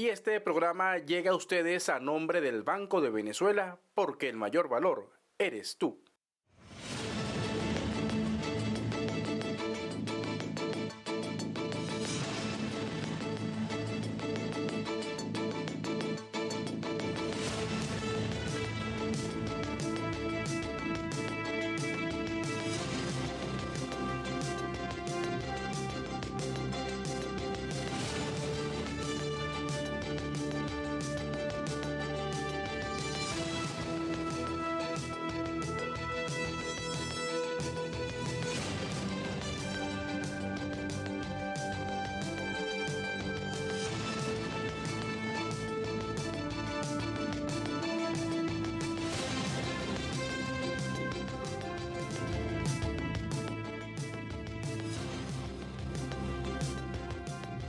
Y este programa llega a ustedes a nombre del Banco de Venezuela, porque el mayor valor eres tú.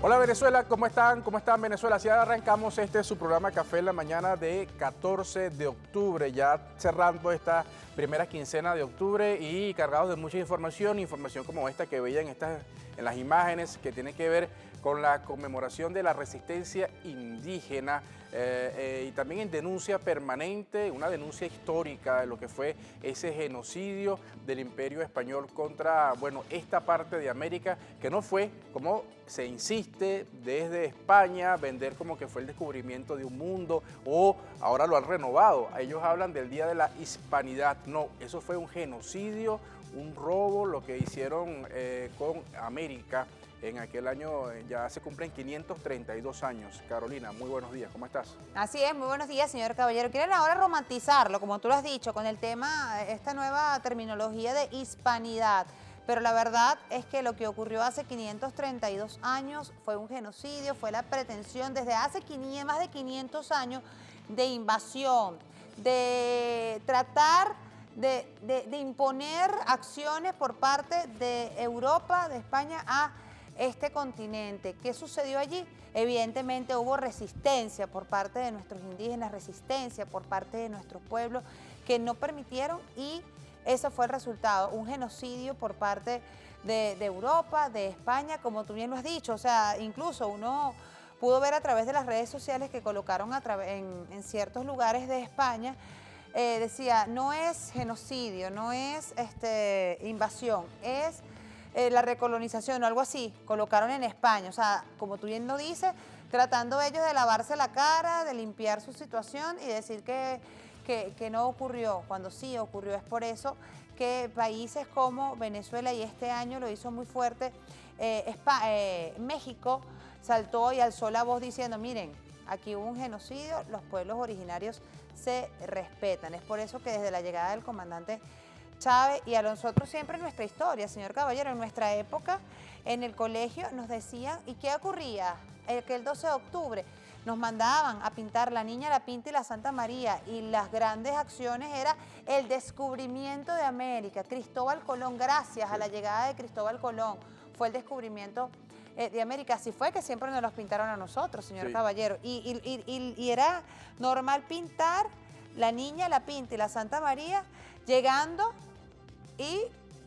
Hola Venezuela, ¿cómo están? ¿Cómo están Venezuela? Así arrancamos su programa Café en la mañana de 14 de octubre, ya cerrando esta primera quincena de octubre y cargados de mucha información como esta que veían en las imágenes que tiene que ver con la conmemoración de la resistencia indígena y también en denuncia permanente, una denuncia histórica de lo que fue ese genocidio del Imperio Español contra, bueno, esta parte de América, que no fue, como se insiste desde España, vender como que fue el descubrimiento de un mundo, o ahora lo han renovado. Ellos hablan del Día de la Hispanidad. No, eso fue un genocidio, un robo, lo que hicieron con América. En aquel año ya se cumplen 532 años. Carolina, muy buenos días, ¿cómo estás? Así es, muy buenos días, señor Caballero. Quieren ahora romantizarlo, como tú lo has dicho, con el tema, esta nueva terminología de hispanidad. Pero la verdad es que lo que ocurrió hace 532 años fue un genocidio, fue la pretensión desde hace más de 500 años de invasión, de tratar de imponer acciones por parte de Europa, de España, a este continente. ¿Qué sucedió allí? Evidentemente hubo resistencia por parte de nuestros indígenas, resistencia por parte de nuestros pueblos que no permitieron, y ese fue el resultado, un genocidio por parte de Europa, de España, como tú bien lo has dicho. O sea, incluso uno pudo ver a través de las redes sociales que colocaron en ciertos lugares de España, decía, no es genocidio, no es invasión, es la recolonización o algo así, colocaron en España. O sea, como tú bien lo dices, tratando ellos de lavarse la cara, de limpiar su situación y decir que no ocurrió, cuando sí ocurrió. Es por eso que países como Venezuela, y este año lo hizo muy fuerte, México saltó y alzó la voz diciendo, miren, aquí hubo un genocidio, los pueblos originarios se respetan. Es por eso que desde la llegada del comandante Chávez y a nosotros siempre en nuestra historia, señor Caballero, en nuestra época, en el colegio nos decían, ¿y qué ocurría? Que el 12 de octubre nos mandaban a pintar la Niña, la Pinta y la Santa María, y las grandes acciones era el descubrimiento de América. Cristóbal Colón, gracias a la llegada de Cristóbal Colón, fue el descubrimiento de América. Así fue que siempre nos los pintaron a nosotros, señor Caballero. Y era normal pintar la Niña, la Pinta y la Santa María, llegando y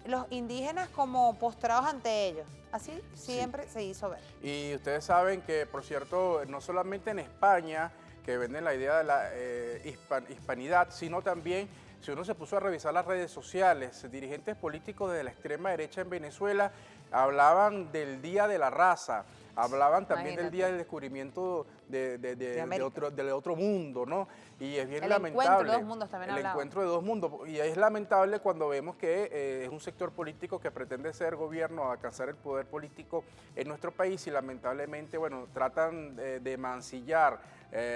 los indígenas como postrados ante ellos. Así siempre se hizo ver. Y ustedes saben que, por cierto, no solamente en España, que venden la idea de la hispanidad, sino también, si uno se puso a revisar las redes sociales, dirigentes políticos de la extrema derecha en Venezuela hablaban del Día de la Raza, hablaban también del Día del descubrimiento del otro mundo, ¿no? Y es bien lamentable. El encuentro de dos mundos también hablaba. El encuentro de dos mundos. Y es lamentable cuando vemos que es un sector político que pretende ser gobierno, alcanzar el poder político en nuestro país, y lamentablemente, bueno, tratan de mancillar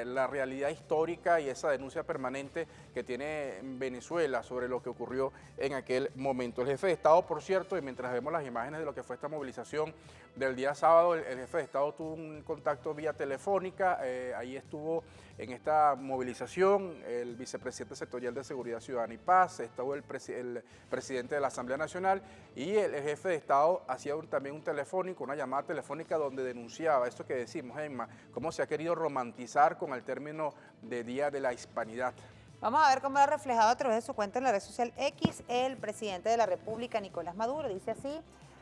la realidad histórica y esa denuncia permanente que tiene Venezuela sobre lo que ocurrió en aquel momento. El jefe de Estado, por cierto, y mientras vemos las imágenes de lo que fue esta movilización del día sábado, el jefe de Estado tuvo un contacto vía telefónica, ahí estuvo en esta movilización el vicepresidente sectorial de Seguridad Ciudadana y Paz, estuvo el presidente de la Asamblea Nacional, y el jefe de Estado hacía también un telefónico, una llamada telefónica donde denunciaba esto que decimos, Emma, cómo se ha querido romantizar con el término de Día de la Hispanidad. Vamos a ver cómo lo ha reflejado a través de su cuenta en la red social X el presidente de la República, Nicolás Maduro. Dice así: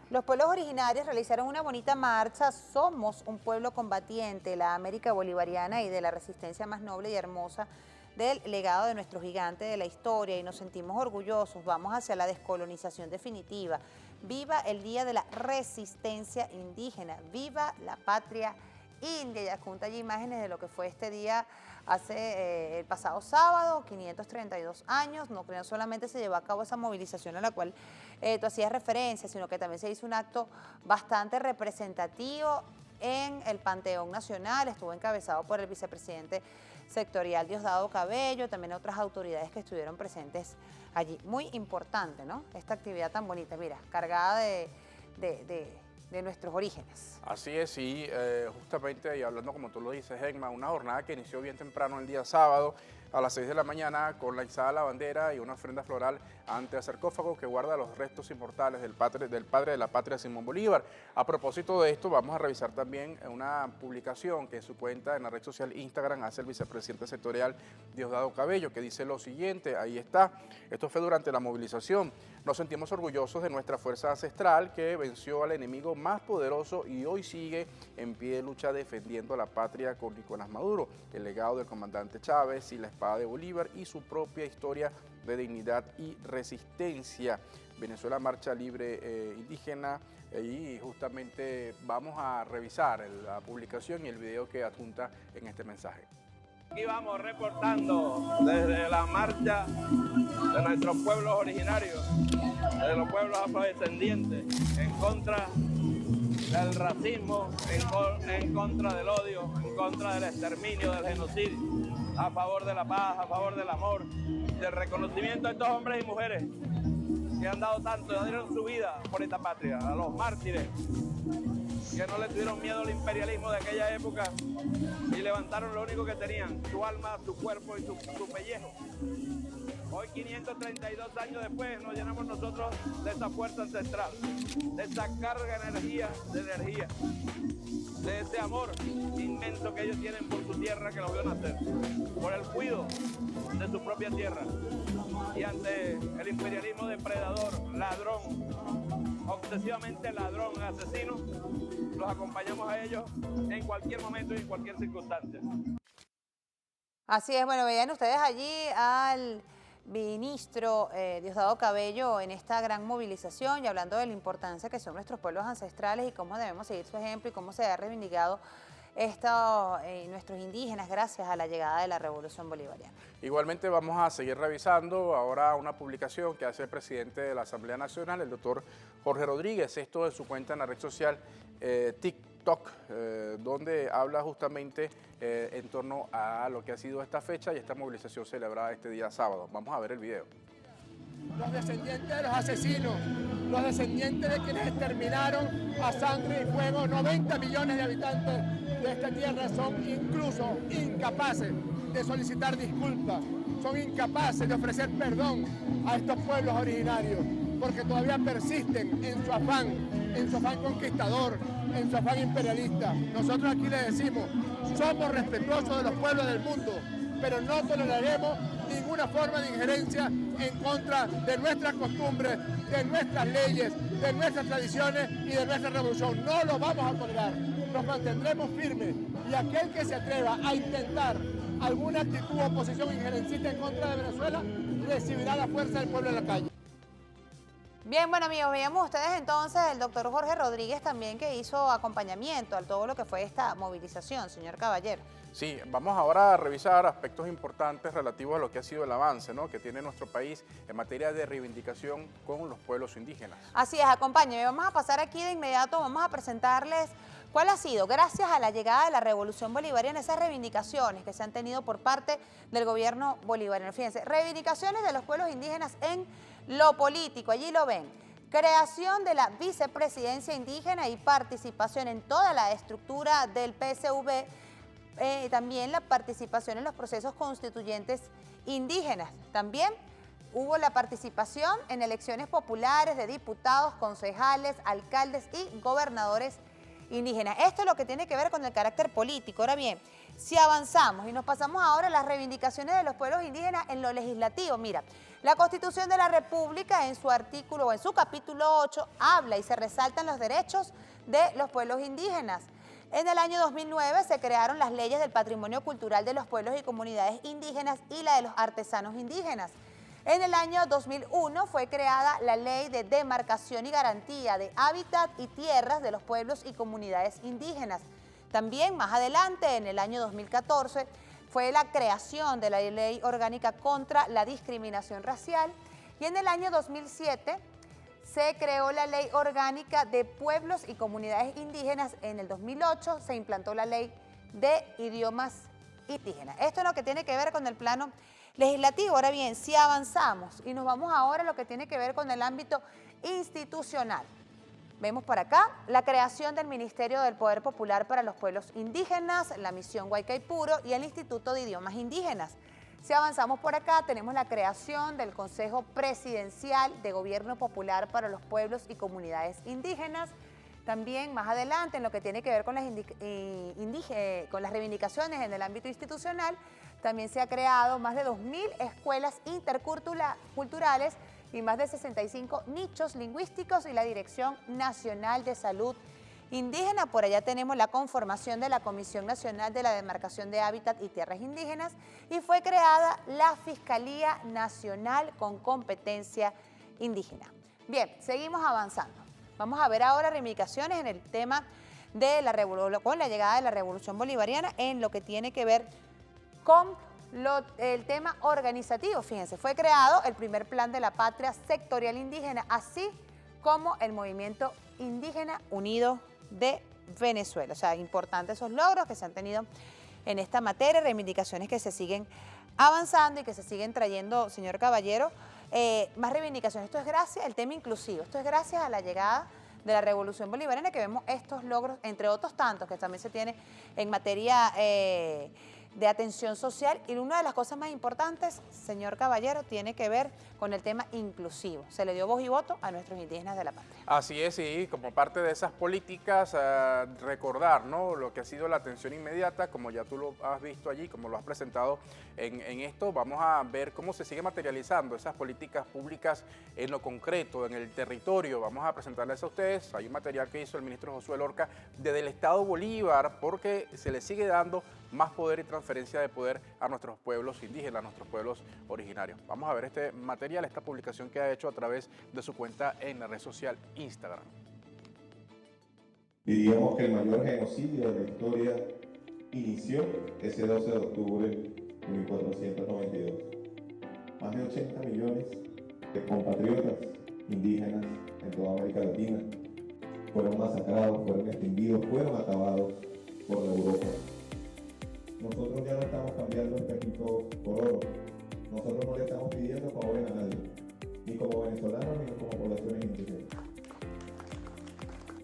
Los pueblos originarios realizaron una bonita marcha. Somos un pueblo combatiente, la América bolivariana y de la resistencia más noble y hermosa del legado de nuestro gigante de la historia, y nos sentimos orgullosos. Vamos hacia la descolonización definitiva. Viva el Día de la Resistencia Indígena. Viva la patria india. Y adjunta allí imágenes de lo que fue este día hace el pasado sábado, 532 años. No solamente se llevó a cabo esa movilización a la cual tú hacías referencia, sino que también se hizo un acto bastante representativo en el Panteón Nacional. Estuvo encabezado por el vicepresidente sectorial Diosdado Cabello, también otras autoridades que estuvieron presentes allí. Muy importante, ¿no? Esta actividad tan bonita, mira, cargada de nuestros orígenes. Así es, sí, justamente, y hablando como tú lo dices, Gemma, una jornada que inició bien temprano el día sábado a las 6 de la mañana con la izada de la bandera y una ofrenda floral ante el sarcófago que guarda los restos inmortales del padre de la patria, Simón Bolívar. A propósito de esto, vamos a revisar también una publicación que en su cuenta en la red social Instagram hace el vicepresidente sectorial Diosdado Cabello, que dice lo siguiente, ahí está, esto fue durante la movilización: nos sentimos orgullosos de nuestra fuerza ancestral que venció al enemigo más poderoso y hoy sigue en pie de lucha defendiendo la patria con Nicolás Maduro, el legado del comandante Chávez y la espada de Bolívar y su propia historia de dignidad y resistencia. Venezuela Marcha Libre Indígena, y justamente vamos a revisar la publicación y el video que adjunta en este mensaje. Aquí vamos reportando desde la marcha de nuestros pueblos originarios, de los pueblos afrodescendientes, en contra del racismo, en contra del odio, en contra del exterminio, del genocidio, a favor de la paz, a favor del amor, del reconocimiento a estos hombres y mujeres que han dado tanto, dieron su vida por esta patria, a los mártires que no le tuvieron miedo al imperialismo de aquella época y levantaron lo único que tenían, su alma, su cuerpo y su pellejo. Hoy, 532 años después, nos llenamos nosotros de esa fuerza ancestral, de esa carga de energía, de ese amor inmenso que ellos tienen por su tierra que los vio nacer, por el cuidado de su propia tierra. Y ante el imperialismo depredador, ladrón, obsesivamente ladrón, asesino, los acompañamos a ellos en cualquier momento y en cualquier circunstancia. Así es, bueno, veían ustedes allí al ministro Diosdado Cabello en esta gran movilización y hablando de la importancia que son nuestros pueblos ancestrales y cómo debemos seguir su ejemplo y cómo se ha reivindicado nuestros indígenas gracias a la llegada de la Revolución Bolivariana. Igualmente vamos a seguir revisando ahora una publicación que hace el presidente de la Asamblea Nacional, el doctor Jorge Rodríguez, esto en su cuenta en la red social TikTok, donde habla justamente en torno a lo que ha sido esta fecha y esta movilización celebrada este día sábado. Vamos a ver el video. Los descendientes de los asesinos, los descendientes de quienes exterminaron a sangre y fuego 90 millones de habitantes de esta tierra son incluso incapaces de solicitar disculpas, son incapaces de ofrecer perdón a estos pueblos originarios, porque todavía persisten en su afán conquistador, en su afán imperialista. Nosotros aquí le decimos, somos respetuosos de los pueblos del mundo, pero no toleraremos ninguna forma de injerencia en contra de nuestras costumbres, de nuestras leyes, de nuestras tradiciones y de nuestra revolución. No lo vamos a tolerar, nos mantendremos firmes y aquel que se atreva a intentar alguna actitud o posición injerencista en contra de Venezuela recibirá la fuerza del pueblo en la calle. Bien, bueno amigos, veíamos ustedes entonces el doctor Jorge Rodríguez también que hizo acompañamiento a todo lo que fue esta movilización, señor Caballero. Sí, vamos ahora a revisar aspectos importantes relativos a lo que ha sido el avance, ¿no?, que tiene nuestro país en materia de reivindicación con los pueblos indígenas. Así es, acompáñenme, vamos a pasar aquí de inmediato, vamos a presentarles cuál ha sido, gracias a la llegada de la Revolución Bolivariana, esas reivindicaciones que se han tenido por parte del gobierno bolivariano. Fíjense, reivindicaciones de los pueblos indígenas en lo político, allí lo ven. Creación de la vicepresidencia indígena y participación en toda la estructura del PSV, también la participación en los procesos constituyentes indígenas. También hubo la participación en elecciones populares de diputados, concejales, alcaldes y gobernadores indígenas. Esto es lo que tiene que ver con el carácter político. Ahora bien, si avanzamos y nos pasamos ahora a las reivindicaciones de los pueblos indígenas en lo legislativo, mira, la Constitución de la República en su artículo o en su capítulo 8 habla y se resaltan los derechos de los pueblos indígenas. En el año 2009 se crearon las leyes del patrimonio cultural de los pueblos y comunidades indígenas y la de los artesanos indígenas. En el año 2001 fue creada la Ley de Demarcación y Garantía de Hábitat y Tierras de los Pueblos y Comunidades Indígenas. También más adelante, en el año 2014, fue la creación de la Ley Orgánica contra la Discriminación Racial y en el año 2007 se creó la Ley Orgánica de Pueblos y Comunidades Indígenas. En el 2008 se implantó la Ley de Idiomas Indígenas. Esto es lo que tiene que ver con el plano legislativo. Ahora bien, si avanzamos y nos vamos ahora a lo que tiene que ver con el ámbito institucional, vemos por acá la creación del Ministerio del Poder Popular para los Pueblos Indígenas, la Misión Guaycaipuro y el Instituto de Idiomas Indígenas. Si avanzamos por acá, tenemos la creación del Consejo Presidencial de Gobierno Popular para los Pueblos y Comunidades Indígenas. También más adelante, en lo que tiene que ver con las reivindicaciones en el ámbito institucional, también se ha creado más de 2.000 escuelas interculturales y más de 65 nichos lingüísticos y la Dirección Nacional de Salud Indígena. Por allá tenemos la conformación de la Comisión Nacional de la Demarcación de Hábitat y Tierras Indígenas y fue creada la Fiscalía Nacional con competencia indígena. Bien, seguimos avanzando. Vamos a ver ahora reivindicaciones en el tema de con la llegada de la Revolución Bolivariana en lo que tiene que ver con el tema organizativo. Fíjense, fue creado el primer plan de la patria sectorial indígena, así como el Movimiento Indígena Unido de Venezuela. O sea, importantes esos logros que se han tenido en esta materia, reivindicaciones que se siguen avanzando y que se siguen trayendo, señor Caballero, más reivindicaciones. Esto es gracias al tema inclusivo, esto es gracias a la llegada de la Revolución Bolivariana que vemos estos logros, entre otros tantos que también se tiene en materia de atención social. Y una de las cosas más importantes, señor Caballero, tiene que ver con el tema inclusivo. Se le dio voz y voto a nuestros indígenas de la patria. Así es, y como parte de esas políticas, recordar, ¿no?, lo que ha sido la atención inmediata, como ya tú lo has visto allí, como lo has presentado en esto. Vamos a ver cómo se sigue materializando esas políticas públicas en lo concreto, en el territorio. Vamos a presentarles a ustedes, hay un material que hizo el ministro Josué Lorca desde el Estado Bolívar, porque se le sigue dando más poder y transferencia de poder a nuestros pueblos indígenas, a nuestros pueblos originarios. Vamos a ver este material, esta publicación que ha hecho a través de su cuenta en la red social Instagram. Diríamos que el mayor genocidio de la historia inició ese 12 de octubre de 1492. Más de 80 millones de compatriotas indígenas en toda América Latina fueron masacrados, fueron extinguidos, fueron acabados por la Europa. Nosotros ya no estamos cambiando espejitos por oro. Nosotros no le estamos pidiendo favores a nadie, ni como venezolanos ni como poblaciones indígenas.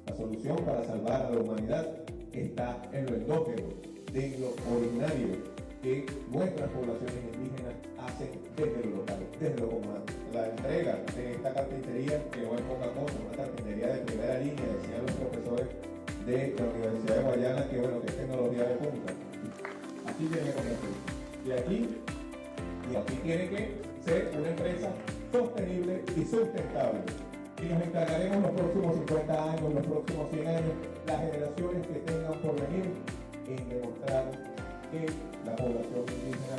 La solución para salvar a la humanidad está en lo endógeno, en lo originario que nuestras poblaciones indígenas hacen desde lo local, desde lo comunal. La entrega de esta carpintería, que no es poca cosa, una carpintería de primera línea, decían los profesores de la Universidad de Guayana, que bueno, que es tecnología de punta. Así tiene que convertirse. Y aquí tiene que ser una empresa sostenible y sustentable. Y nos encargaremos los próximos 50 años, los próximos 100 años, las generaciones que tengan por venir, en demostrar que la población indígena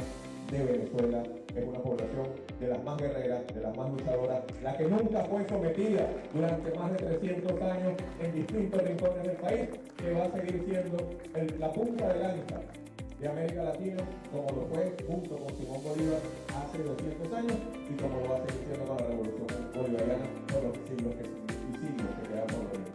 de Venezuela es una población de las más guerreras, de las más luchadoras, la que nunca fue sometida durante más de 300 años en distintos rincones del país, que va a seguir siendo la punta de lanza de América Latina, como lo fue junto con Simón Bolívar hace 200 años y como lo va a seguir siendo con la Revolución Bolivariana por los siglos que quedan por venir.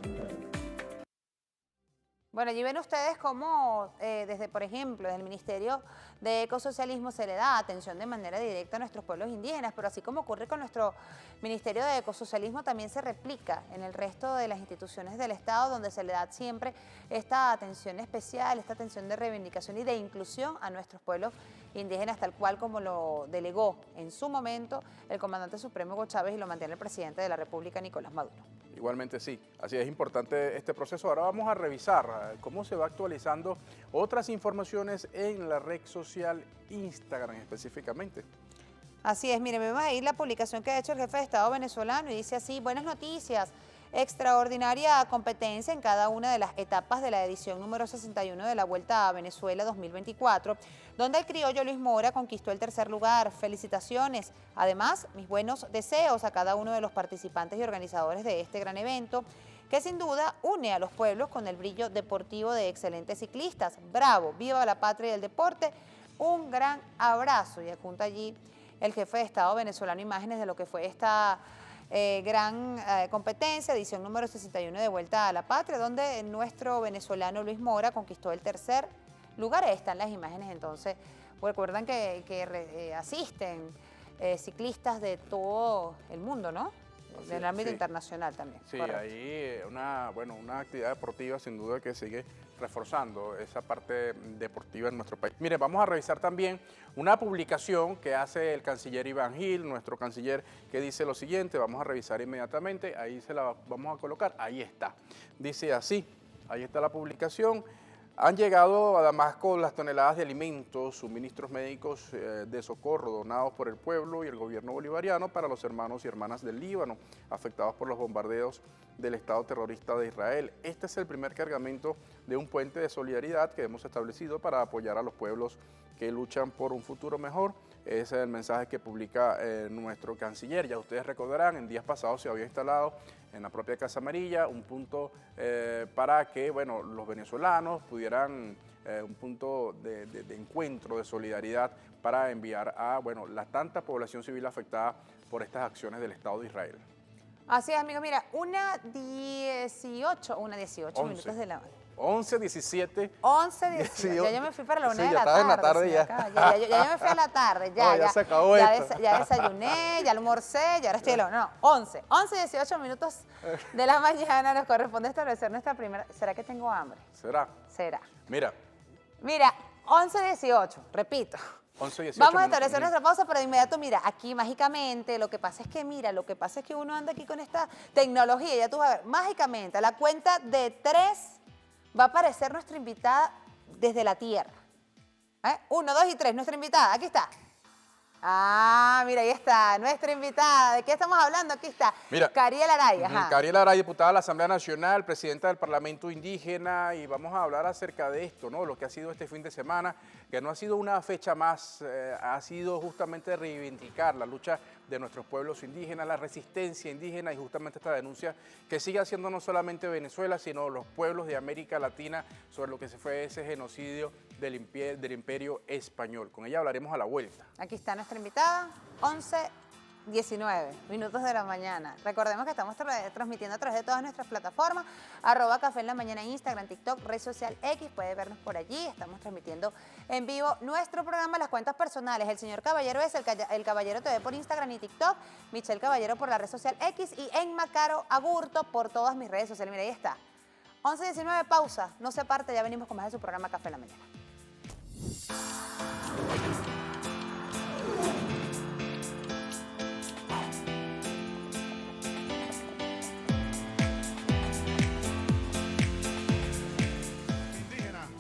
Bueno, allí ven ustedes cómo desde, por ejemplo, desde el Ministerio de Ecosocialismo se le da atención de manera directa a nuestros pueblos indígenas, pero así como ocurre con nuestro Ministerio de Ecosocialismo, también se replica en el resto de las instituciones del Estado, donde se le da siempre esta atención especial, esta atención de reivindicación y de inclusión a nuestros pueblos indígenas, tal cual como lo delegó en su momento el comandante supremo Hugo Chávez y lo mantiene el presidente de la República, Nicolás Maduro. Igualmente sí, así es importante este proceso. Ahora vamos a revisar cómo se va actualizando otras informaciones en la red social Instagram específicamente. Así es, mire, vemos ahí la publicación que ha hecho el jefe de Estado venezolano y dice así: buenas noticias, extraordinaria competencia en cada una de las etapas de la edición número 61 de la Vuelta a Venezuela 2024, donde el criollo Luis Mora conquistó el tercer lugar. Felicitaciones. Además, mis buenos deseos a cada uno de los participantes y organizadores de este gran evento, que sin duda une a los pueblos con el brillo deportivo de excelentes ciclistas. Bravo, viva la patria y el deporte. Un gran abrazo. Y apunta allí el jefe de Estado venezolano imágenes de lo que fue esta gran competencia, edición número 61 de Vuelta a la Patria, donde nuestro venezolano Luis Mora conquistó el tercer lugar. Ahí están las imágenes, entonces, recuerdan que asisten ciclistas de todo el mundo, ¿no? Del ámbito internacional también. Sí, correcto. ahí una actividad deportiva sin duda que sigue reforzando esa parte deportiva en nuestro país. Mire, vamos a revisar también una publicación que hace el canciller Iván Gil, nuestro canciller, que dice lo siguiente. Vamos a revisar inmediatamente, ahí se la vamos a colocar, ahí está. Dice así, ahí está la publicación. Han llegado a Damasco las toneladas de alimentos, suministros médicos de socorro donados por el pueblo y el gobierno bolivariano para los hermanos y hermanas del Líbano afectados por los bombardeos del Estado terrorista de Israel. Este es el primer cargamento de un puente de solidaridad que hemos establecido para apoyar a los pueblos que luchan por un futuro mejor. Ese es el mensaje que publica nuestro canciller. Ya ustedes recordarán, en días pasados se había instalado en la propia Casa Amarilla un punto para que los venezolanos pudieran, un punto de encuentro, de solidaridad para enviar a la tanta población civil afectada por estas acciones del Estado de Israel. Así es, amigos. Mira, una 18 minutos de la... 11, 17. 11, 18. Ya yo me fui para la 1 de la tarde. Ya estás en la tarde ya. Ya yo me fui a la tarde. Ya se acabó esto. Ya desayuné, ya almorcé, ya ahora estoy en la... No, 11, 18 minutos de la mañana nos corresponde establecer nuestra primera... ¿Será que tengo hambre? ¿Será? Será. Mira, 11, 18, repito. 11, 18 Vamos a establecer nuestra pausa, pero de inmediato, mira, aquí mágicamente, lo que pasa es que uno anda aquí con esta tecnología, ya tú vas a ver, mágicamente, a la cuenta de 3 va a aparecer nuestra invitada desde la Tierra. 1, 2 y 3, nuestra invitada, aquí está. Ah, mira, ahí está, nuestra invitada. ¿De qué estamos hablando? Aquí está. Mira, Cariel Aray. Cariel Aray, diputada de la Asamblea Nacional, presidenta del Parlamento Indígena, y vamos a hablar acerca de esto, ¿no? Lo que ha sido este fin de semana, que no ha sido una fecha más, ha sido justamente reivindicar la lucha de nuestros pueblos indígenas, la resistencia indígena y justamente esta denuncia que sigue haciendo no solamente Venezuela, sino los pueblos de América Latina sobre lo que se fue ese genocidio del imperio español. Con ella hablaremos a la vuelta. Aquí está nuestra invitada, 11:19 minutos de la mañana. Recordemos que estamos transmitiendo a través de todas nuestras plataformas, @Café en la Mañana, Instagram, TikTok, red social X, puede vernos por allí. Estamos transmitiendo en vivo nuestro programa, las cuentas personales. El señor Caballero es el Caballero TV por Instagram y TikTok, Michelle Caballero por la red social X y Enma Caro Agurto por todas mis redes sociales. Mira, ahí está. 11:19, pausa, no se parte, ya venimos con más de su programa Café en la Mañana.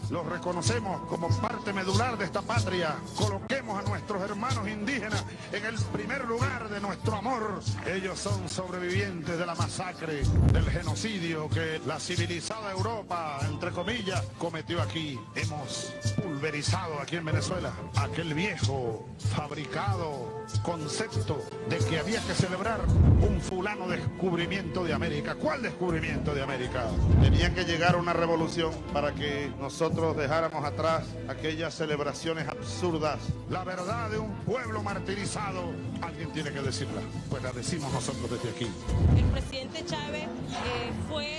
Los reconocemos como parte medular de esta patria. Coloquemos a nuestros hermanos indígenas en el primer lugar de nuestro amor. Ellos son sobrevivientes de la masacre, del genocidio que la civilizada Europa, entre comillas, cometió aquí. Hemos pulverizado aquí en Venezuela aquel viejo, fabricado concepto de que había que celebrar un fulano descubrimiento de América. ¿Cuál descubrimiento de América? Tenía que llegar una revolución para que nosotros dejáramos atrás aquellas celebraciones absurdas. La verdad de un pueblo martirizado, alguien tiene que decirla, pues la decimos nosotros desde aquí. El presidente Chávez fue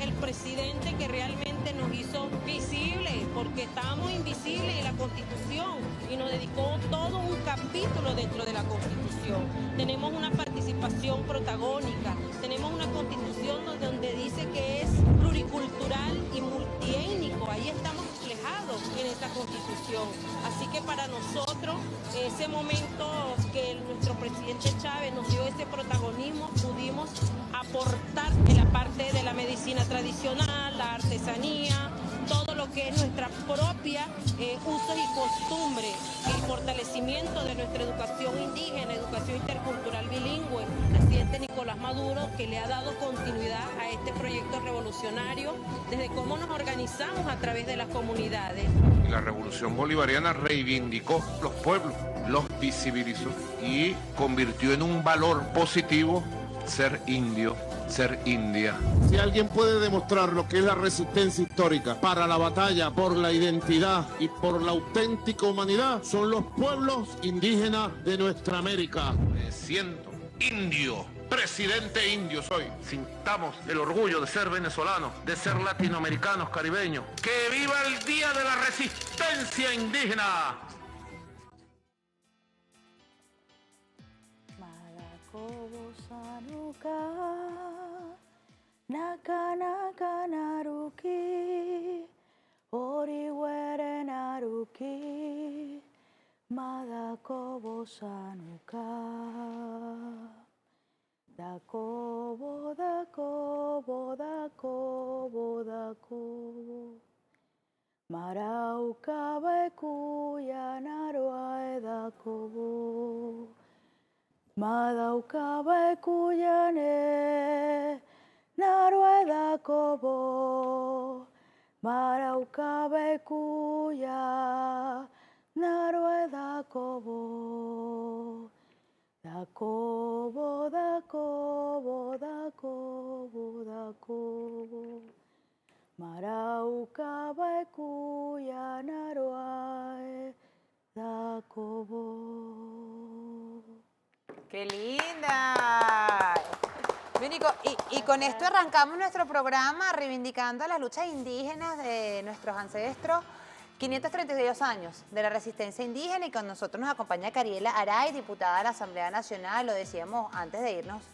el presidente que realmente nos hizo visibles, porque estábamos invisibles en la Constitución y nos dedicó todo un capítulo dentro de la Constitución. Tenemos una participación protagónica, tenemos una Constitución donde dice que es pluricultural y multiétnico. Ahí estamos reflejados. reflejado en esta Constitución. Así que para nosotros, ese momento que nuestro presidente Chávez nos dio ese protagonismo, pudimos aportar en la parte de la medicina tradicional, la artesanía, todo lo que es nuestra propia usos y costumbres, el fortalecimiento de nuestra educación indígena, educación intercultural bilingüe, el presidente Nicolás Maduro, que le ha dado continuidad a este proyecto revolucionario, desde cómo nos organizamos a través de las comunidades. La revolución bolivariana reivindicó los pueblos, los visibilizó y convirtió en un valor positivo ser indio, ser india. Si alguien puede demostrar lo que es la resistencia histórica para la batalla por la identidad y por la auténtica humanidad, son los pueblos indígenas de nuestra América. Me siento indio, presidente indio soy. Sintamos el orgullo de ser venezolanos, de ser latinoamericanos, caribeños. ¡Que viva el Día de la Resistencia Indígena! Naka naka naruki, oriwere naruki, madakobo sanuka, dakobo dakobo dakobo dakobo, marauka bekuya naruae dakobo, madauka bekuyane. Narueda kobo, marauka bekuya, narueda kobo, da kobo, da kobo, da kobo, da kobo, marauka bekuya, naruae, da kobo. ¡Qué linda! Nico, y con esto arrancamos nuestro programa reivindicando las luchas indígenas de nuestros ancestros, 532 años de la resistencia indígena, y con nosotros nos acompaña Cariela Aray, diputada de la Asamblea Nacional, lo decíamos antes de irnos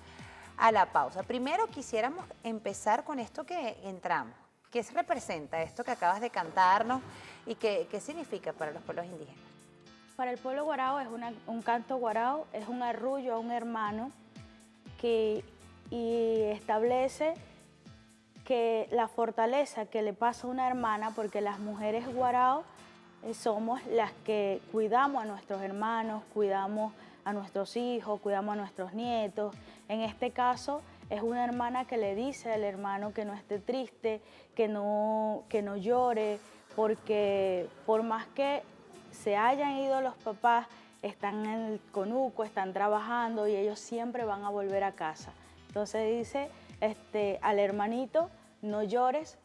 a la pausa. Primero quisiéramos empezar con esto que entramos. ¿Qué representa esto que acabas de cantarnos y qué significa para los pueblos indígenas? Para el pueblo guarao es un canto guarao, es un arrullo a un hermano y establece que la fortaleza que le pasa a una hermana, porque las mujeres guarao somos las que cuidamos a nuestros hermanos, cuidamos a nuestros hijos, cuidamos a nuestros nietos. En este caso es una hermana que le dice al hermano que no esté triste, que no llore, porque por más que se hayan ido los papás, están en el conuco, están trabajando y ellos siempre van a volver a casa. Entonces dice al hermanito, no llores,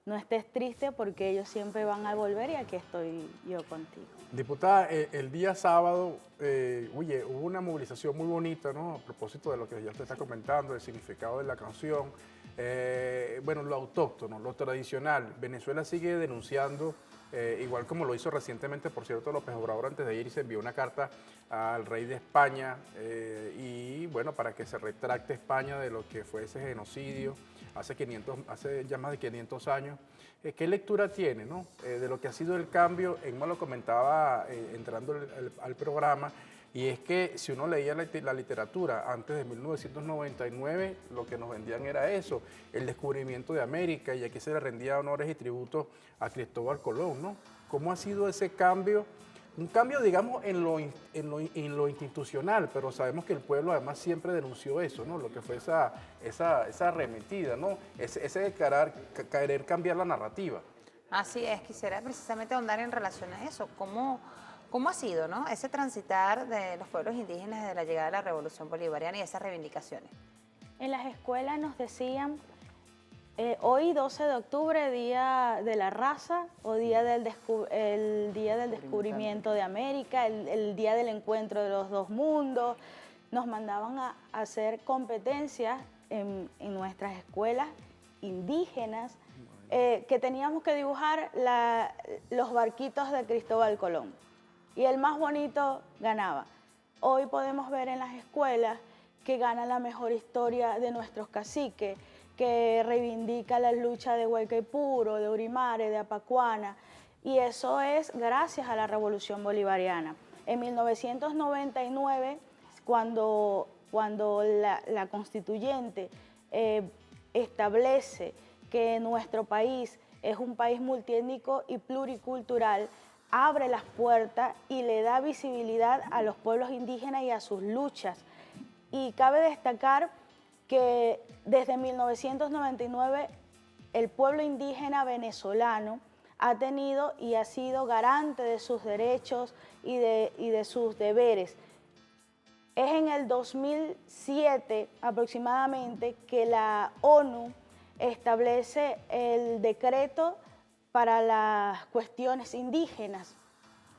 no estés triste porque ellos siempre van a volver y aquí estoy yo contigo. Diputada, el día sábado, hubo una movilización muy bonita, ¿no? A propósito de lo que ya usted está comentando, el significado de la canción, bueno, lo autóctono, lo tradicional. Venezuela sigue denunciando, igual como lo hizo recientemente, por cierto, López Obrador antes de ir se envió una carta al rey de España y bueno, para que se retracte España de lo que fue ese genocidio hace ya más de 500 años. ¿Qué lectura tiene, ¿no? De lo que ha sido el cambio? Emma lo comentaba entrando al programa, y es que si uno leía la literatura antes de 1999, lo que nos vendían era eso, el descubrimiento de América, y aquí se le rendía honores y tributos a Cristóbal Colón, ¿no? ¿Cómo ha sido ese cambio? Un cambio, digamos, en lo institucional, pero sabemos que el pueblo además siempre denunció eso, ¿no? Lo que fue esa arremetida, ¿no? Ese querer cambiar la narrativa. Así es, quisiera precisamente ahondar en relación a eso. ¿Cómo ha sido, ¿no? Ese transitar de los pueblos indígenas desde la llegada de la Revolución Bolivariana y esas reivindicaciones? En las escuelas nos decían, hoy 12 de octubre, Día de la Raza, o el Día del Descubrimiento de América, el Día del Encuentro de los Dos Mundos. Nos mandaban a hacer competencias en nuestras escuelas indígenas, que teníamos que dibujar los barquitos de Cristóbal Colón. Y el más bonito ganaba. Hoy podemos ver en las escuelas que gana la mejor historia de nuestros caciques, que reivindica la lucha de Huaycaipuro, de Urimare, de Apacuana. y eso es gracias a la Revolución Bolivariana. En 1999, cuando la constituyente establece que nuestro país es un país multiétnico y pluricultural, abre las puertas y le da visibilidad a los pueblos indígenas y a sus luchas. Y cabe destacar que desde 1999 el pueblo indígena venezolano ha tenido y ha sido garante de sus derechos y de sus deberes. Es en el 2007 aproximadamente que la ONU establece el decreto para las cuestiones indígenas,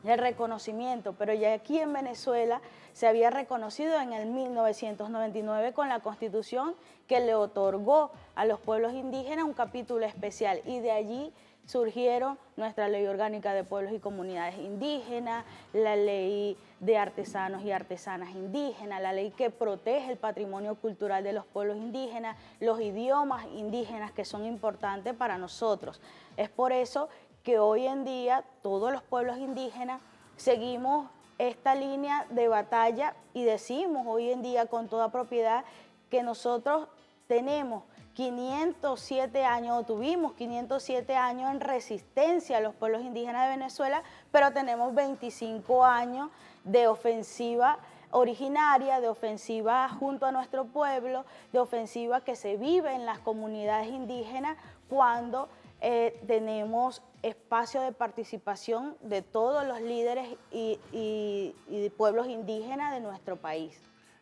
el reconocimiento, pero ya aquí en Venezuela se había reconocido en el 1999 con la Constitución que le otorgó a los pueblos indígenas un capítulo especial, y de allí surgieron nuestra Ley Orgánica de Pueblos y Comunidades Indígenas, la Ley de Artesanos y Artesanas Indígenas, la ley que protege el patrimonio cultural de los pueblos indígenas, los idiomas indígenas que son importantes para nosotros. Es por eso que hoy en día todos los pueblos indígenas seguimos esta línea de batalla y decimos hoy en día con toda propiedad que nosotros tenemos 507 años, o tuvimos 507 años en resistencia a los pueblos indígenas de Venezuela, pero tenemos 25 años de ofensiva originaria, de ofensiva junto a nuestro pueblo, de ofensiva que se vive en las comunidades indígenas cuando tenemos espacio de participación de todos los líderes y pueblos indígenas de nuestro país.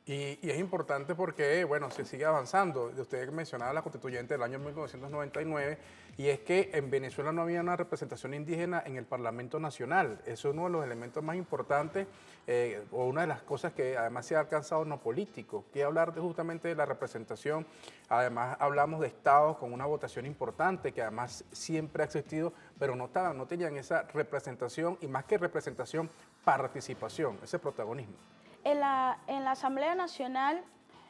Y es importante porque, bueno, se sigue avanzando. Usted mencionaba la constituyente del año 1999, y es que en Venezuela no había una representación indígena en el Parlamento Nacional. Eso es uno de los elementos más importantes, o una de las cosas que además se ha alcanzado en lo político, que hablar justamente de la representación. Además hablamos de estados con una votación importante, que además siempre ha existido, pero no tenían esa representación, y más que representación, participación, ese protagonismo. En la Asamblea Nacional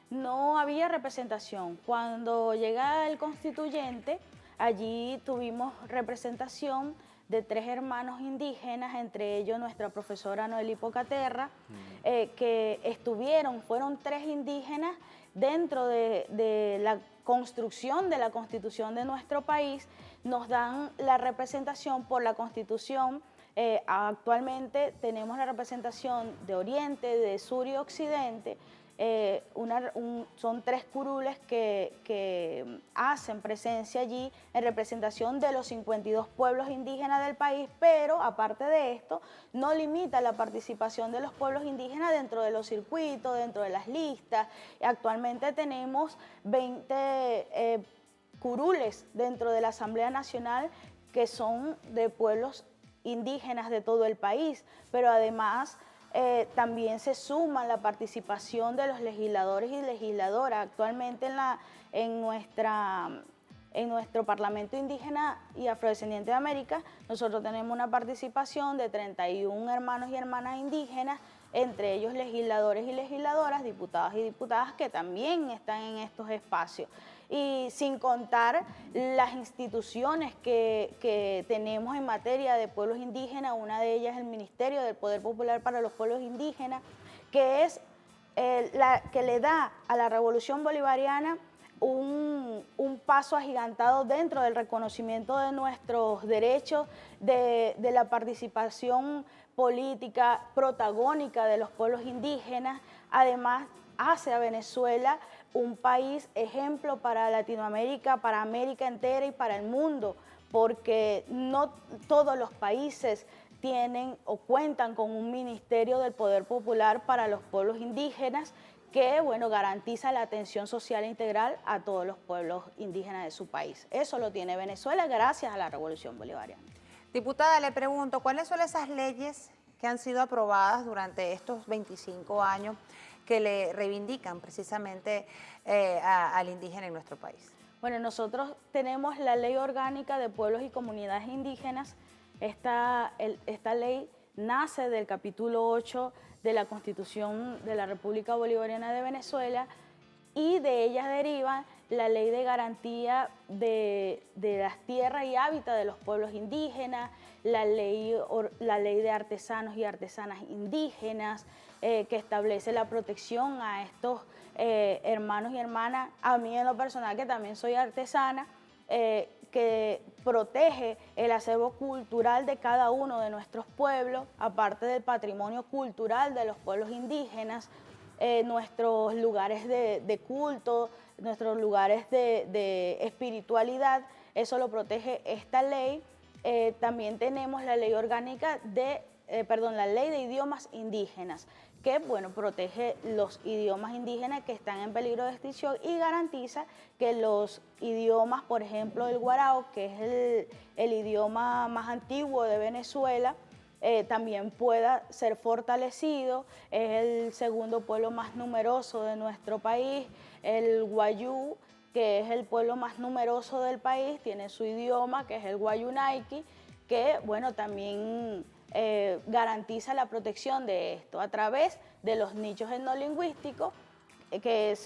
no había representación. Cuando llega el constituyente, allí tuvimos representación de 3 hermanos indígenas, entre ellos nuestra profesora Noelí Pocaterra, que fueron 3 indígenas dentro de la construcción de la Constitución de nuestro país. Nos dan la representación por la Constitución. Actualmente tenemos la representación de Oriente, de Sur y Occidente. Son 3 curules que hacen presencia allí en representación de los 52 pueblos indígenas del país, pero aparte de esto no limita la participación de los pueblos indígenas dentro de los circuitos, dentro de las listas. Actualmente tenemos 20 curules dentro de la Asamblea Nacional que son de pueblos indígenas de todo el país, pero además también se suma la participación de los legisladores y legisladoras. Actualmente en nuestro Parlamento Indígena y Afrodescendiente de América, nosotros tenemos una participación de 31 hermanos y hermanas indígenas, entre ellos legisladores y legisladoras, diputados y diputadas que también están en estos espacios. Y sin contar las instituciones que tenemos en materia de pueblos indígenas, una de ellas es el Ministerio del Poder Popular para los Pueblos Indígenas, que es la que le da a la Revolución Bolivariana un paso agigantado dentro del reconocimiento de nuestros derechos, de la participación política protagónica de los pueblos indígenas. Además, hace a Venezuela un país ejemplo para Latinoamérica, para América entera y para el mundo, porque no todos los países tienen o cuentan con un Ministerio del Poder Popular para los pueblos indígenas que, bueno, garantiza la atención social integral a todos los pueblos indígenas de su país. Eso lo tiene Venezuela gracias a la Revolución Bolivariana. Diputada, le pregunto, ¿cuáles son esas leyes que han sido aprobadas durante estos 25 años que le reivindican precisamente al indígena en nuestro país? Bueno, nosotros tenemos la Ley Orgánica de Pueblos y Comunidades Indígenas. Esta ley nace del capítulo 8 de la Constitución de la República Bolivariana de Venezuela, y de ella derivan la ley de garantía de las tierras y hábitat de los pueblos indígenas, la ley de artesanos y artesanas indígenas, que establece la protección a estos hermanos y hermanas, a mí en lo personal que también soy artesana, que protege el acervo cultural de cada uno de nuestros pueblos, aparte del patrimonio cultural de los pueblos indígenas, nuestros lugares de culto, nuestros lugares de espiritualidad, eso lo protege esta ley. También tenemos la ley orgánica la ley de idiomas indígenas, que bueno, protege los idiomas indígenas que están en peligro de extinción y garantiza que los idiomas, por ejemplo, el guarao, que es el idioma más antiguo de Venezuela, también pueda ser fortalecido. Es el segundo pueblo más numeroso de nuestro país. El guayú, que es el pueblo más numeroso del país, tiene su idioma, que es el guayunaiki, que bueno, también garantiza la protección de esto a través de los nichos etnolingüísticos, que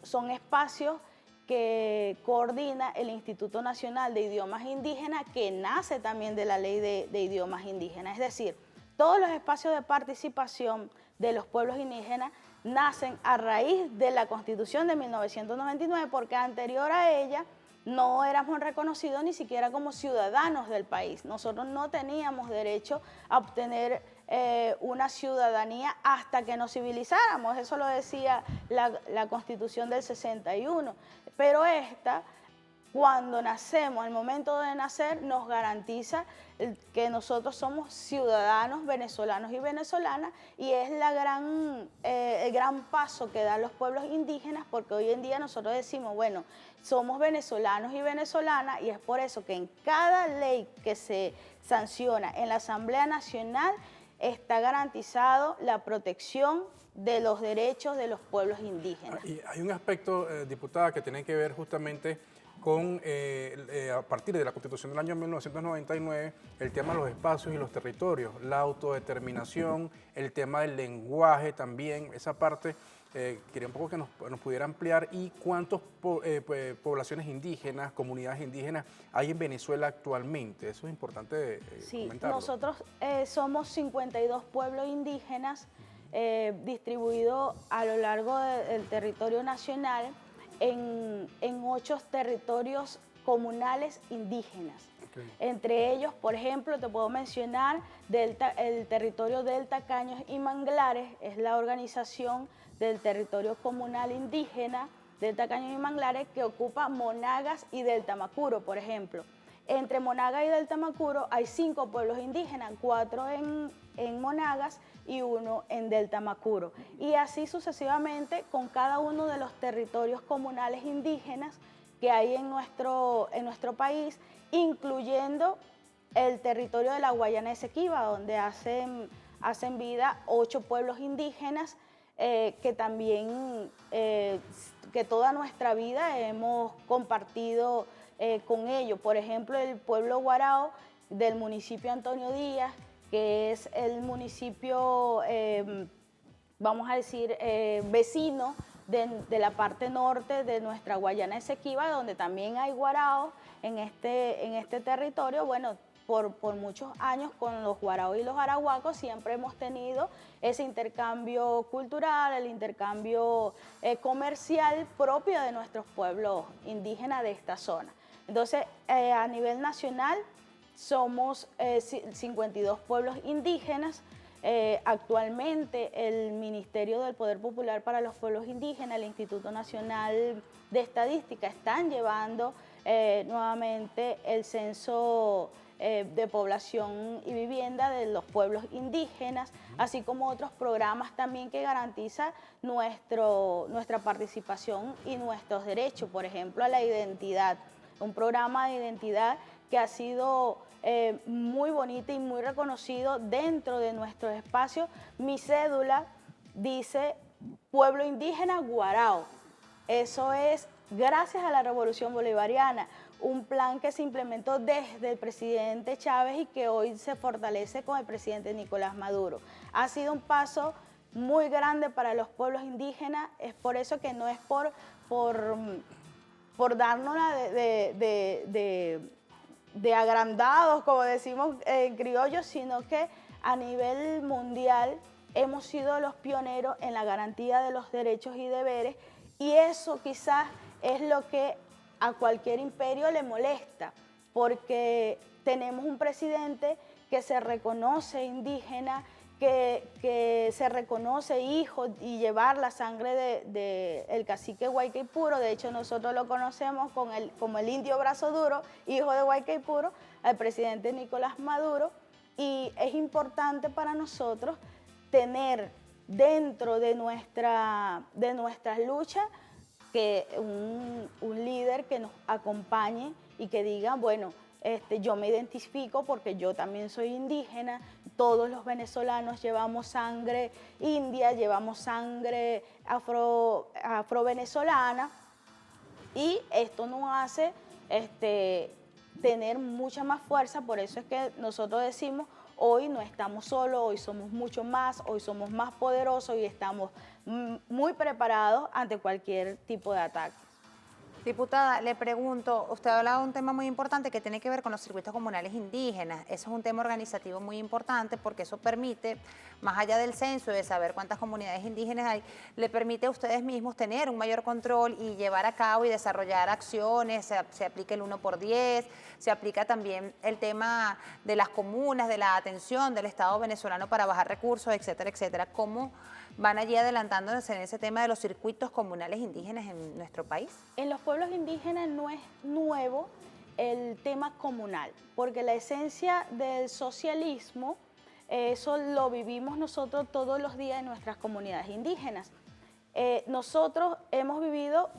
son espacios que coordina el Instituto Nacional de Idiomas Indígenas, que nace también de la Ley de Idiomas Indígenas. Es decir, todos los espacios de participación de los pueblos indígenas nacen a raíz de la Constitución de 1999, porque anterior a ella no éramos reconocidos ni siquiera como ciudadanos del país. Nosotros no teníamos derecho a obtener una ciudadanía hasta que nos civilizáramos. Eso lo decía la Constitución del 61. Pero esta, cuando nacemos, al momento de nacer, nos garantiza que nosotros somos ciudadanos venezolanos y venezolanas, y es el gran paso que dan los pueblos indígenas, porque hoy en día nosotros decimos, bueno, somos venezolanos y venezolanas, y es por eso que en cada ley que se sanciona en la Asamblea Nacional está garantizado la protección de los derechos de los pueblos indígenas. Y hay un aspecto, diputada, que tiene que ver justamente con, a partir de la Constitución del año 1999, el tema de los espacios y los territorios, la autodeterminación, el tema del lenguaje también, esa parte, quería un poco que nos pudiera ampliar, y cuántas poblaciones indígenas, comunidades indígenas hay en Venezuela actualmente. Eso es importante comentarlo. Nosotros somos 52 pueblos indígenas distribuidos a lo largo del territorio nacional, en 8 territorios comunales indígenas. Okay. Entre ellos, por ejemplo, te puedo mencionar el territorio Delta, Caños y Manglares, es la organización del territorio comunal indígena Delta, Caños y Manglares, que ocupa Monagas y Delta Macuro, por ejemplo. Entre Monagas y Delta Macuro hay 5 pueblos indígenas, 4 en Monagas y 1 en Delta Macuro. Y así sucesivamente con cada uno de los territorios comunales indígenas que hay en nuestro país, incluyendo el territorio de la Guayana Esequiba, donde hacen vida 8 pueblos indígenas que también, que toda nuestra vida hemos compartido con ellos. Por ejemplo, el pueblo guarao del municipio Antonio Díaz, que es el municipio, vamos a decir, vecino de la parte norte de nuestra Guayana Esequiba, donde también hay guaraos en este territorio. Bueno, por muchos años con los guaraos y los arahuacos siempre hemos tenido ese intercambio cultural, el intercambio comercial propio de nuestros pueblos indígenas de esta zona. Entonces, a nivel nacional somos 52 pueblos indígenas. Actualmente el Ministerio del Poder Popular para los Pueblos Indígenas, el Instituto Nacional de Estadística, están llevando nuevamente el censo de población y vivienda de los pueblos indígenas, así como otros programas también que garantizan nuestra participación y nuestros derechos, por ejemplo, a la identidad, un programa de identidad que ha sido muy bonito y muy reconocido dentro de nuestro espacio. Mi cédula dice Pueblo Indígena Guarao. Eso es gracias a la Revolución Bolivariana, un plan que se implementó desde el presidente Chávez y que hoy se fortalece con el presidente Nicolás Maduro. Ha sido un paso muy grande para los pueblos indígenas, es por eso que no es por por darnos de agrandados, como decimos en criollo, sino que a nivel mundial hemos sido los pioneros en la garantía de los derechos y deberes, y eso quizás es lo que a cualquier imperio le molesta, porque tenemos un presidente que se reconoce indígena, que se reconoce hijo y llevar la sangre del cacique Guaycaipuro. De hecho, nosotros lo conocemos como el indio brazo duro, hijo de Guaycaipuro, al presidente Nicolás Maduro, y es importante para nosotros tener dentro de nuestras luchas que un líder que nos acompañe y que diga, bueno, yo me identifico porque yo también soy indígena, todos los venezolanos llevamos sangre india, llevamos sangre afro-venezolana, y esto nos hace tener mucha más fuerza. Por eso es que nosotros decimos, hoy no estamos solos, hoy somos mucho más, hoy somos más poderosos y estamos muy preparados ante cualquier tipo de ataque. Diputada, le pregunto, usted ha hablado de un tema muy importante que tiene que ver con los circuitos comunales indígenas. Eso es un tema organizativo muy importante porque eso permite, más allá del censo y de saber cuántas comunidades indígenas hay, le permite a ustedes mismos tener un mayor control y llevar a cabo y desarrollar acciones. Se aplica el 1×10, se aplica también el tema de las comunas, de la atención del Estado venezolano para bajar recursos, etcétera, etcétera. ¿Cómo van allí adelantándose en ese tema de los circuitos comunales indígenas en nuestro país? En los pueblos indígenas no es nuevo el tema comunal, porque la esencia del socialismo, eso lo vivimos nosotros todos los días en nuestras comunidades indígenas. Nosotros hemos vivido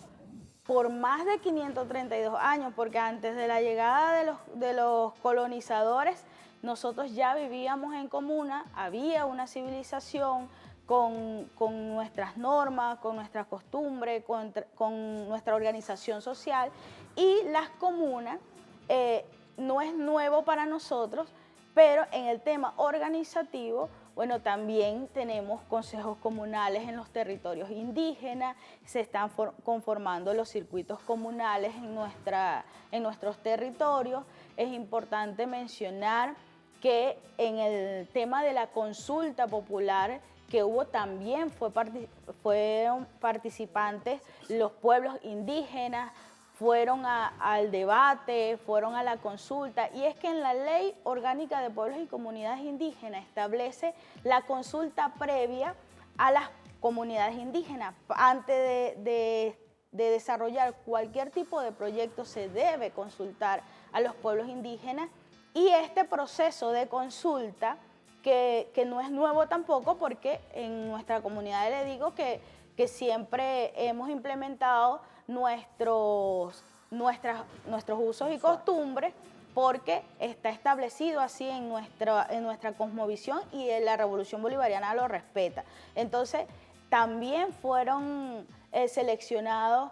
por más de 532 años, porque antes de la llegada de los colonizadores, nosotros ya vivíamos en comuna, había una civilización con nuestras normas, con nuestras costumbres, con nuestra organización social, y las comunas no es nuevo para nosotros, pero en el tema organizativo, bueno, también tenemos consejos comunales en los territorios indígenas, se están conformando los circuitos comunales en nuestros territorios. Es importante mencionar que en el tema de la consulta popular que hubo, también fueron participantes los pueblos indígenas, fueron al debate, fueron a la consulta, y es que en la Ley Orgánica de Pueblos y Comunidades Indígenas establece la consulta previa a las comunidades indígenas. Antes de desarrollar cualquier tipo de proyecto se debe consultar a los pueblos indígenas, y este proceso de consulta que no es nuevo tampoco, porque en nuestra comunidad le digo que siempre hemos implementado nuestros usos y costumbres, porque está establecido así en nuestra cosmovisión, y la Revolución Bolivariana lo respeta. Entonces, también fueron seleccionados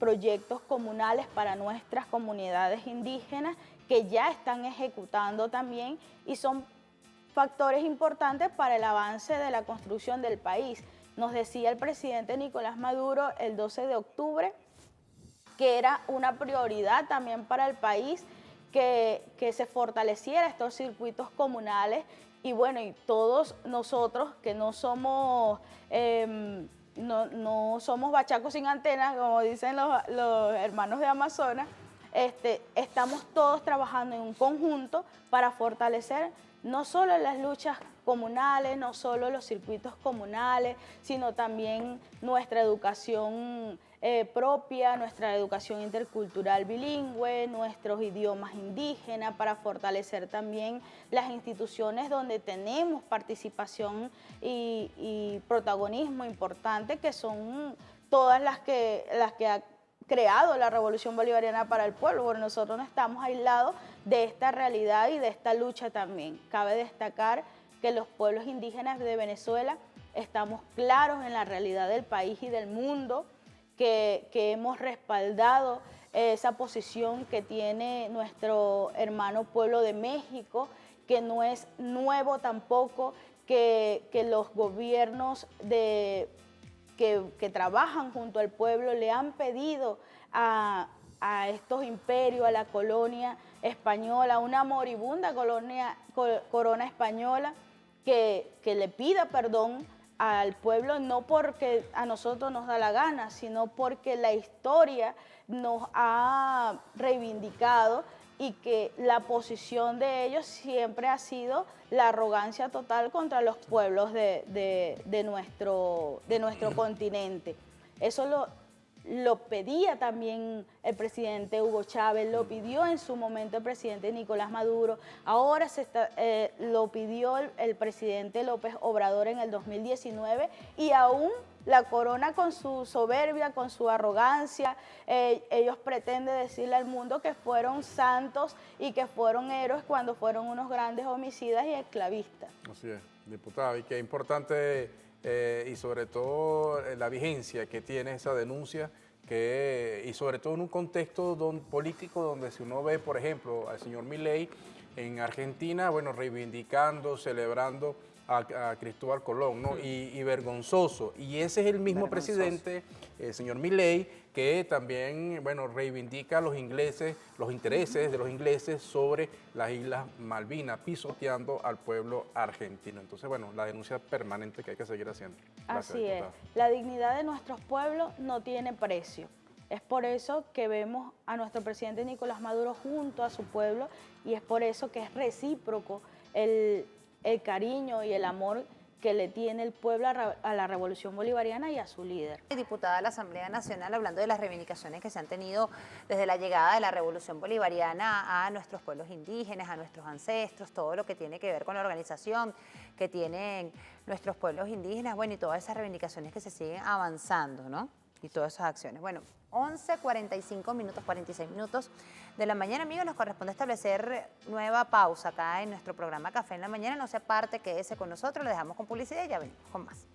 proyectos comunales para nuestras comunidades indígenas que ya están ejecutando también, y son factores importantes para el avance de la construcción del país. Nos decía el presidente Nicolás Maduro el 12 de octubre que era una prioridad también para el país que se fortaleciera estos circuitos comunales, y bueno, y todos nosotros que no somos bachacos sin antenas, como dicen los hermanos de Amazonas, estamos todos trabajando en un conjunto para fortalecer no solo las luchas comunales, no solo los circuitos comunales, sino también nuestra educación propia, nuestra educación intercultural bilingüe, nuestros idiomas indígenas, para fortalecer también las instituciones donde tenemos participación y protagonismo importante, que son todas las que ha creado la Revolución Bolivariana para el pueblo, porque nosotros no estamos aislados de esta realidad y de esta lucha también. Cabe destacar que los pueblos indígenas de Venezuela estamos claros en la realidad del país y del mundo, que hemos respaldado esa posición que tiene nuestro hermano pueblo de México, que no es nuevo tampoco que los gobiernos que trabajan junto al pueblo le han pedido a estos imperios, a la colonia española, una moribunda corona española, que le pida perdón al pueblo, no porque a nosotros nos da la gana, sino porque la historia nos ha reivindicado y que la posición de ellos siempre ha sido la arrogancia total contra los pueblos de nuestro continente. Eso lo pedía también el presidente Hugo Chávez, lo pidió en su momento el presidente Nicolás Maduro, ahora lo pidió el presidente López Obrador en el 2019 y aún la corona con su soberbia, con su arrogancia, ellos pretenden decirle al mundo que fueron santos y que fueron héroes cuando fueron unos grandes homicidas y esclavistas. Así es, diputada, y qué importante y sobre todo la vigencia que tiene esa denuncia, y sobre todo en un contexto político donde si uno ve, por ejemplo, al señor Milei en Argentina, bueno, reivindicando, celebrando a Cristóbal Colón, ¿no? Y vergonzoso. Y ese es el mismo presidente, el señor Milei, que también, bueno, reivindica a los ingleses, los intereses de los ingleses sobre las Islas Malvinas, pisoteando al pueblo argentino. Entonces, bueno, la denuncia permanente que hay que seguir haciendo. Gracias, así diputada. es. La dignidad de nuestros pueblos no tiene precio. Es por eso que vemos a nuestro presidente Nicolás Maduro junto a su pueblo y es por eso que es recíproco el cariño y el amor que le tiene el pueblo a la Revolución Bolivariana y a su líder. Diputada de la Asamblea Nacional, hablando de las reivindicaciones que se han tenido desde la llegada de la Revolución Bolivariana a nuestros pueblos indígenas, a nuestros ancestros, todo lo que tiene que ver con la organización que tienen nuestros pueblos indígenas, bueno, y todas esas reivindicaciones que se siguen avanzando, ¿no? Y todas esas acciones. Bueno, 11:45 minutos, 46 minutos de la mañana, amigos, nos corresponde establecer nueva pausa acá en nuestro programa Café en la Mañana. No se aparte, quédese con nosotros, le dejamos con publicidad y ya venimos con más.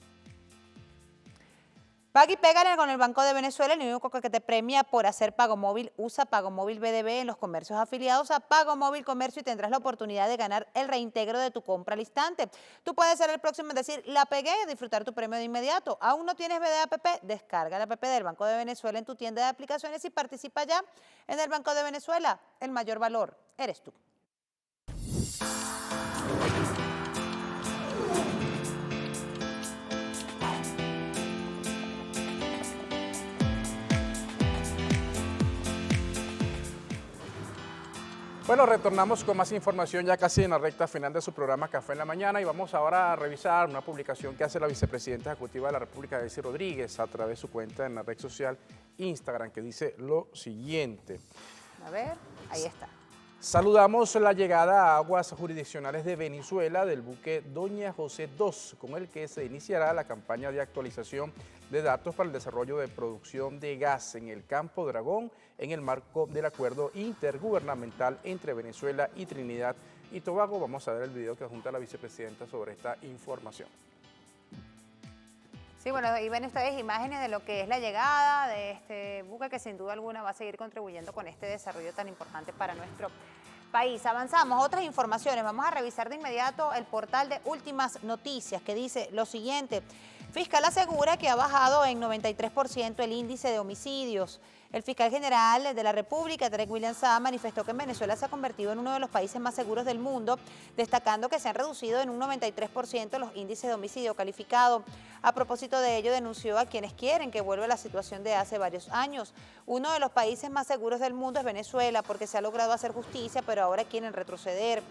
Paga y pégale con el Banco de Venezuela, el único que te premia por hacer pago móvil. Usa Pago Móvil BDB en los comercios afiliados a Pago Móvil Comercio y tendrás la oportunidad de ganar el reintegro de tu compra al instante. Tú puedes ser el próximo en decir, la pegué, disfrutar tu premio de inmediato. ¿Aún no tienes BDAPP? Descarga la app del Banco de Venezuela en tu tienda de aplicaciones y participa ya en el Banco de Venezuela. El mayor valor eres tú. Bueno, retornamos con más información ya casi en la recta final de su programa Café en la Mañana y vamos ahora a revisar una publicación que hace la vicepresidenta ejecutiva de la República, Delcy Rodríguez, a través de su cuenta en la red social Instagram, que dice lo siguiente. A ver, ahí está. Saludamos la llegada a aguas jurisdiccionales de Venezuela del buque Doña José II, con el que se iniciará la campaña de actualización de datos para el desarrollo de producción de gas en el Campo Dragón en el marco del acuerdo intergubernamental entre Venezuela y Trinidad y Tobago. Vamos a ver el video que adjunta la vicepresidenta sobre esta información. Sí, bueno, ahí ven ustedes imágenes de lo que es la llegada de este buque que sin duda alguna va a seguir contribuyendo con este desarrollo tan importante para nuestro país. Avanzamos, otras informaciones. Vamos a revisar de inmediato el portal de Últimas Noticias que dice lo siguiente. Fiscal asegura que ha bajado en 93% el índice de homicidios. El fiscal general de la República, Tarek William Saab, manifestó que en Venezuela se ha convertido en uno de los países más seguros del mundo, destacando que se han reducido en un 93% los índices de homicidio calificado. A propósito de ello, denunció a quienes quieren que vuelva la situación de hace varios años. Uno de los países más seguros del mundo es Venezuela, porque se ha logrado hacer justicia, pero ahora quieren retroceder.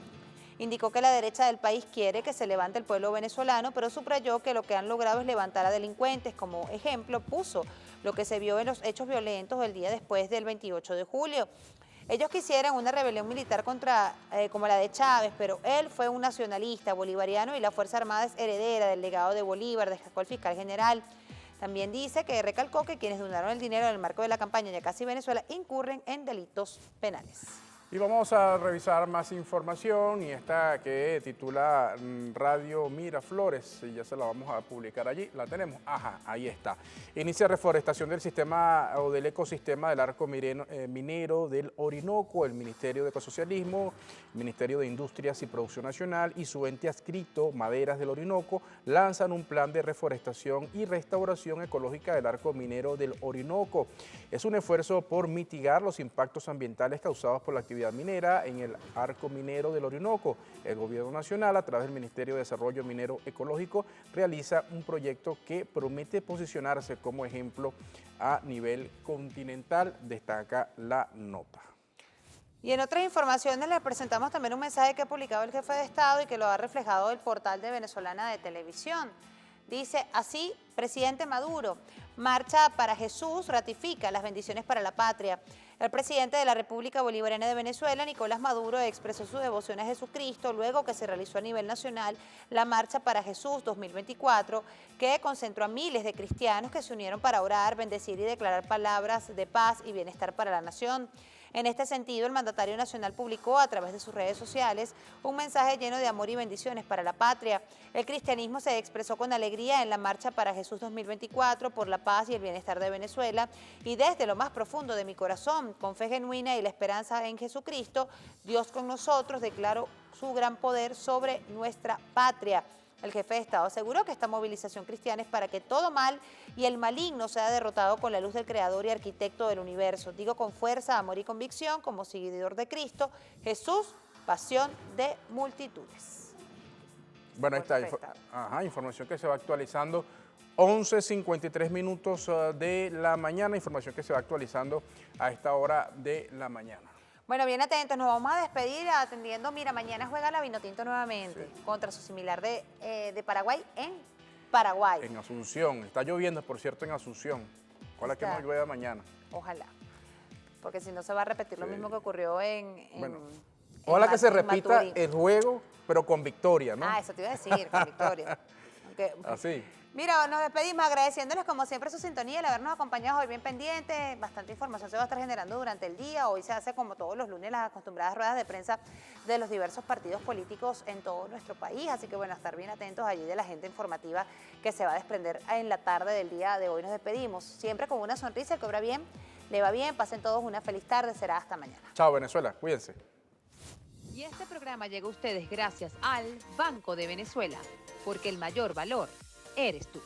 Indicó que la derecha del país quiere que se levante el pueblo venezolano, pero subrayó que lo que han logrado es levantar a delincuentes. Como ejemplo, puso lo que se vio en los hechos violentos el día después del 28 de julio. Ellos quisieran una rebelión militar como la de Chávez, pero él fue un nacionalista bolivariano y la Fuerza Armada es heredera del legado de Bolívar, destacó el fiscal general. También dice que recalcó que quienes donaron el dinero en el marco de la campaña Ya Casi Venezuela incurren en delitos penales. Y vamos a revisar más información y esta que titula Radio Miraflores, y ya se la vamos a publicar allí, la tenemos, ajá, ahí está. Inicia reforestación del sistema o del ecosistema del arco minero del Orinoco. El Ministerio de Ecosocialismo, el Ministerio de Industrias y Producción Nacional y su ente adscrito Maderas del Orinoco lanzan un plan de reforestación y restauración ecológica del arco minero del Orinoco. Es un esfuerzo por mitigar los impactos ambientales causados por la actividad minera en el arco minero del Orinoco. El Gobierno Nacional, a través del Ministerio de Desarrollo Minero Ecológico, realiza un proyecto que promete posicionarse como ejemplo a nivel continental, destaca la nota. Y en otras informaciones les presentamos también un mensaje que ha publicado el jefe de Estado y que lo ha reflejado el portal de Venezolana de Televisión. Dice así, presidente Maduro, Marcha para Jesús ratifica las bendiciones para la patria. El presidente de la República Bolivariana de Venezuela, Nicolás Maduro, expresó su devoción a Jesucristo luego que se realizó a nivel nacional la Marcha para Jesús 2024, que concentró a miles de cristianos que se unieron para orar, bendecir y declarar palabras de paz y bienestar para la nación. En este sentido, el mandatario nacional publicó a través de sus redes sociales un mensaje lleno de amor y bendiciones para la patria. El cristianismo se expresó con alegría en la Marcha para Jesús 2024 por la paz y el bienestar de Venezuela, y desde lo más profundo de mi corazón, con fe genuina y la esperanza en Jesucristo, Dios con nosotros, declaro su gran poder sobre nuestra patria. El jefe de Estado aseguró que esta movilización cristiana es para que todo mal y el maligno sea derrotado con la luz del Creador y Arquitecto del universo. Digo con fuerza, amor y convicción, como seguidor de Cristo, Jesús, pasión de multitudes. Bueno, ahí está, información que se va actualizando, 11:53 minutos de la mañana, información que se va actualizando a esta hora de la mañana. Bueno, bien atentos, nos vamos a despedir atendiendo, mira, mañana juega la Vinotinto nuevamente contra su similar de Paraguay en Paraguay. En Asunción, está lloviendo, por cierto, en Asunción. Ojalá que no llueva mañana. Ojalá, porque si no se va a repetir lo mismo que ocurrió ojalá que se repita el juego, pero con victoria, ¿no? Ah, eso te iba a decir, con victoria. Así. Mira, nos despedimos agradeciéndoles como siempre su sintonía, el habernos acompañado hoy bien pendientes. Bastante información se va a estar generando durante el día. Hoy se hace como todos los lunes las acostumbradas ruedas de prensa de los diversos partidos políticos en todo nuestro país. Así que bueno, a estar bien atentos allí de la gente informativa que se va a desprender en la tarde del día de hoy. Nos despedimos siempre con una sonrisa, el que obra bien, le va bien. Pasen todos una feliz tarde, será hasta mañana. Chao Venezuela, cuídense. Y este programa llega a ustedes gracias al Banco de Venezuela, porque el mayor valor eres tú.